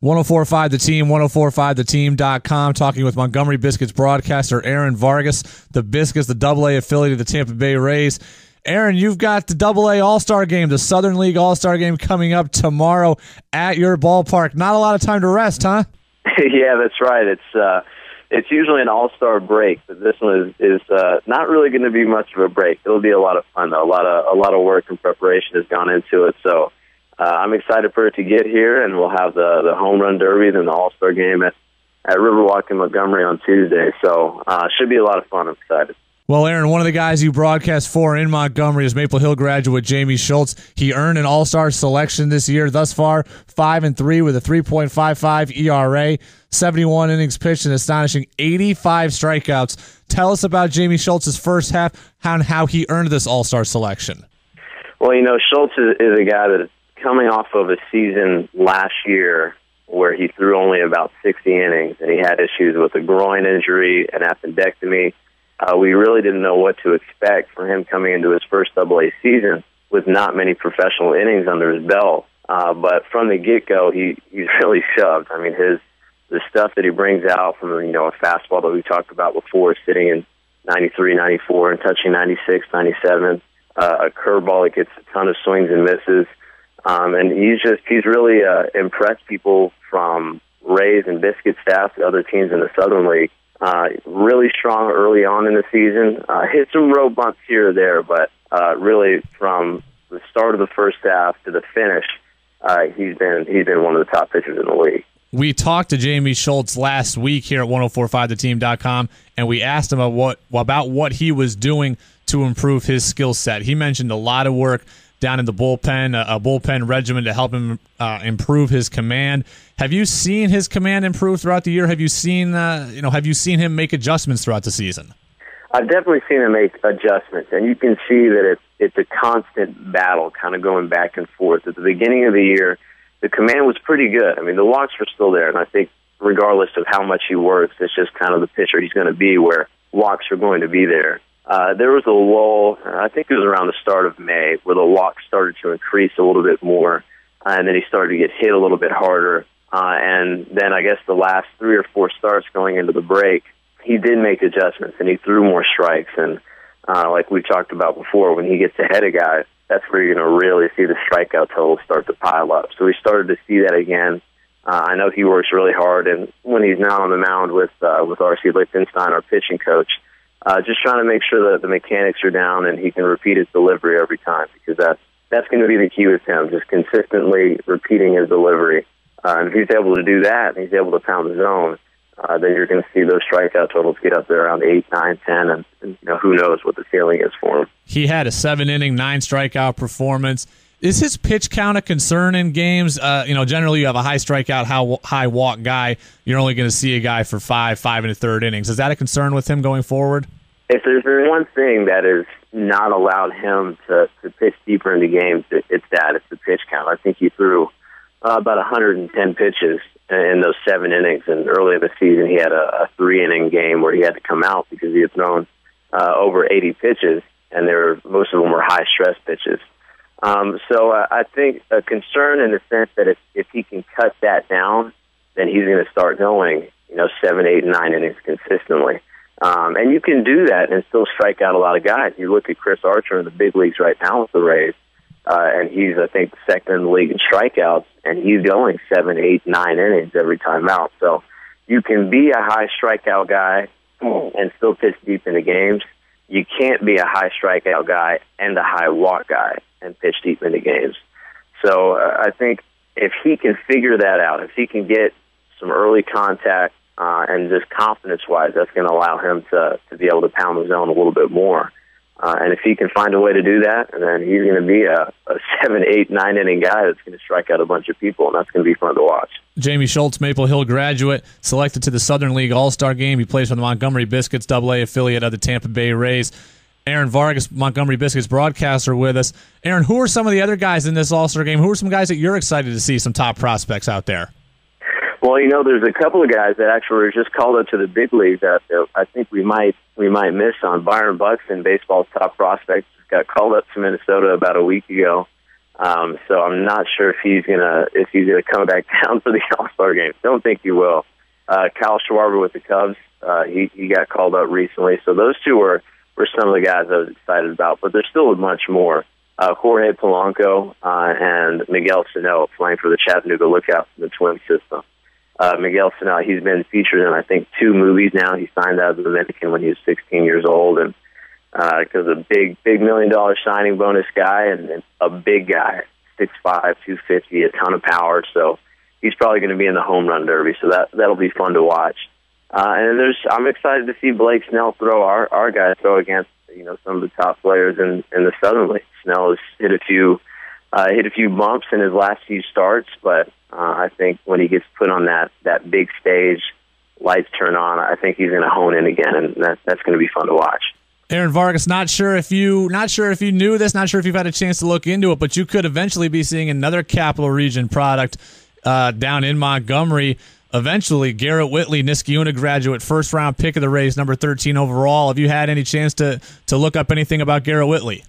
1045 The Team, 1045theteam.com, talking with Montgomery Biscuits broadcaster Aaron Vargas, the Biscuits, the AA affiliate of the Tampa Bay Rays. Aaron, you've got the AA All-Star Game, the Southern League All-Star Game coming up tomorrow at your ballpark. Not a lot of time to rest, huh? Yeah, that's right. It's usually an all-star break, but this one is not really going to be much of a break. It'll be a lot of fun, though. A lot of work and preparation has gone into it. So I'm excited for it to get here, and we'll have the home run derby and the all-star game at Riverwalk in Montgomery on Tuesday. So should be a lot of fun. I'm excited. Well, Aaron, one of the guys you broadcast for in Montgomery is Maple Hill graduate Jamie Schultz. He earned an all-star selection this year. Thus far, 5-3 with a 3.55 ERA, 71 innings pitched, and astonishing 85 strikeouts. Tell us about Jamie Schultz's first half and how he earned this all-star selection. Well, Schultz is a guy that is coming off of a season last year where he threw only about 60 innings, and he had issues with a groin injury, an appendectomy. We really didn't know what to expect for him coming into his first AA season with not many professional innings under his belt. But from the get-go, he's really shoved. I mean, the stuff that he brings out from a fastball that we talked about before, sitting in 93, 94, and touching 96, 97, a curveball that gets a ton of swings and misses. And he's really impressed people from Rays and Biscuit staff to other teams in the Southern League. Really strong early on in the season. Hit some road bumps here or there, but really from the start of the first half to the finish, he's been one of the top pitchers in the league. We talked to Jamie Schultz last week here at 1045theteam.com, and we asked him about what he was doing to improve his skill set. He mentioned a lot of work down in the bullpen, a bullpen regimen to help him improve his command. Have you seen his command improve throughout the year? Have you seen him make adjustments throughout the season? I've definitely seen him make adjustments, and you can see that it's a constant battle, kind of going back and forth. At the beginning of the year, the command was pretty good. I mean, the walks were still there, and I think regardless of how much he works, it's just kind of the pitcher he's going to be where walks are going to be there. There was a lull, I think it was around the start of May, where the walks started to increase a little bit more, and then he started to get hit a little bit harder. And then I guess the last 3 or 4 starts going into the break, he did make adjustments, and he threw more strikes. And like we talked about before, when he gets ahead of guys, that's where you're going to really see the strikeout totals start to pile up. So we started to see that again. I know he works really hard, and when he's now on the mound with R.C. Lichtenstein, our pitching coach, just trying to make sure that the mechanics are down and he can repeat his delivery every time, because that's going to be the key with him, just consistently repeating his delivery. And if he's able to do that and he's able to pound the zone, then you're going to see those strikeout totals get up there around 8, 9, 10, and who knows what the ceiling is for him. He had a 7-inning, 9-strikeout performance. Is his pitch count a concern in games? Generally you have a high strikeout, high walk guy. You're only going to see a guy for 5 1/3 innings. Is that a concern with him going forward? If there's one thing that has not allowed him to pitch deeper into games, it's the pitch count. I think he threw about 110 pitches in those 7 innings, and early in the season he had a 3-inning game where he had to come out because he had thrown over 80 pitches, and most of them were high-stress pitches. So I think a concern in the sense that if he can cut that down, then he's going to start going 7, 8, 9 innings consistently. And you can do that and still strike out a lot of guys. You look at Chris Archer in the big leagues right now with the Rays, and he's, I think, second in the league in strikeouts, and he's going 7, 8, 9 innings every time out. So you can be a high strikeout guy and still pitch deep into games. You can't be a high strikeout guy and a high walk guy and pitch deep into games. So I think if he can figure that out, if he can get some early contact and just confidence-wise, that's going to allow him to be able to pound the zone a little bit more. And if he can find a way to do that, then he's going to be a 7, 8, 9 inning guy that's going to strike out a bunch of people, and that's going to be fun to watch. Jamie Schultz, Maple Hill graduate, selected to the Southern League All-Star Game. He plays for the Montgomery Biscuits, AA affiliate of the Tampa Bay Rays. Aaron Vargas, Montgomery Biscuits broadcaster, with us. Aaron, who are some of the other guys in this All-Star Game? Who are some guys that you're excited to see, some top prospects out there? Well, there's a couple of guys that actually were just called up to the big leagues that I think we might miss on. Byron Buxton, baseball's top prospect, got called up to Minnesota about a week ago. So I'm not sure if he's gonna come back down for the All-Star game. Don't think he will. Kyle Schwarber with the Cubs, he got called up recently. So those two were some of the guys I was excited about, but there's still much more. Jorge Polanco and Miguel Sano playing for the Chattanooga Lookouts in the Twin system. Miguel Sano, he's been featured in, I think, 2 movies now. He signed out of the Dominican when he was 16 years old, and because a big $1 million signing bonus guy and a big guy, 6'5", 250, a ton of power. So he's probably going to be in the home run derby. So that'll be fun to watch. And I'm excited to see Blake Snell throw our guy throw against some of the top players in the Southern League. Snell has hit a few bumps in his last few starts, but I think when he gets put on that big stage, lights turn on, I think he's going to hone in again, and that's going to be fun to watch. Aaron Vargas, not sure if you knew this, not sure if you've had a chance to look into it, but you could eventually be seeing another Capital Region product down in Montgomery. Eventually, Garrett Whitley, Niskayuna graduate, first-round pick of the Rays, number 13 overall. Have you had any chance to look up anything about Garrett Whitley?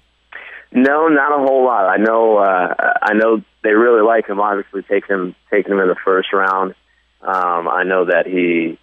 No, not a whole lot. I know they really like him. Obviously, taking him in the first round. I know that he's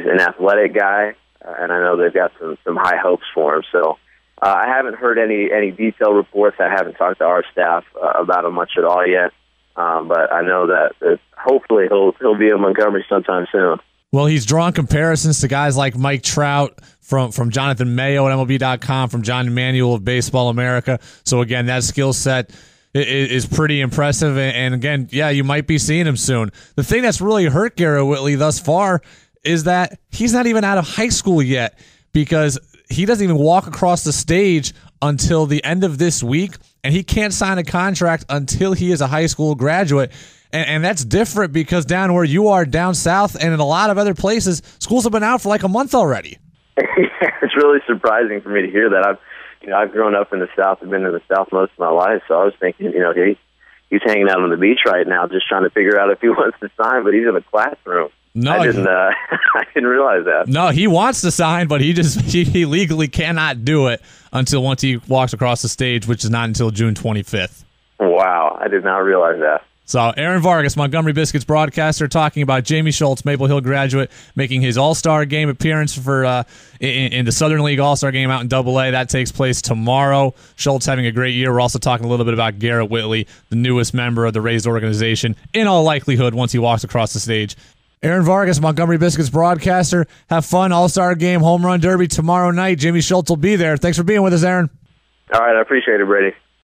an athletic guy, and I know they've got some high hopes for him. So I haven't heard any detailed reports. I haven't talked to our staff about him much at all yet. But I know that hopefully he'll be in Montgomery sometime soon. Well, he's drawn comparisons to guys like Mike Trout from Jonathan Mayo at MLB.com, from John Emanuel of Baseball America. So, again, that skill set is pretty impressive. And, again, yeah, you might be seeing him soon. The thing that's really hurt Garrett Whitley thus far is that he's not even out of high school yet, because he doesn't even walk across the stage until the end of this week, and he can't sign a contract until he is a high school graduate. And that's different because down where you are, down south, and in a lot of other places, schools have been out for like a month already. It's really surprising for me to hear that. I've grown up in the South. I've been in the South most of my life, so I was thinking, he's hanging out on the beach right now, just trying to figure out if he wants to sign, but he's in a classroom. No, I didn't realize that. No, he wants to sign, but he legally cannot do it until once he walks across the stage, which is not until June 25th. Wow, I did not realize that. So Aaron Vargas, Montgomery Biscuits broadcaster, talking about Jamie Schultz, Maple Hill graduate, making his All-Star game appearance for in the Southern League All-Star game out in AA. That takes place tomorrow. Schultz having a great year. We're also talking a little bit about Garrett Whitley, the newest member of the Rays organization, in all likelihood once he walks across the stage. Aaron Vargas, Montgomery Biscuits broadcaster. Have fun. All-Star game, home run derby tomorrow night. Jamie Schultz will be there. Thanks for being with us, Aaron. All right, I appreciate it, Brady.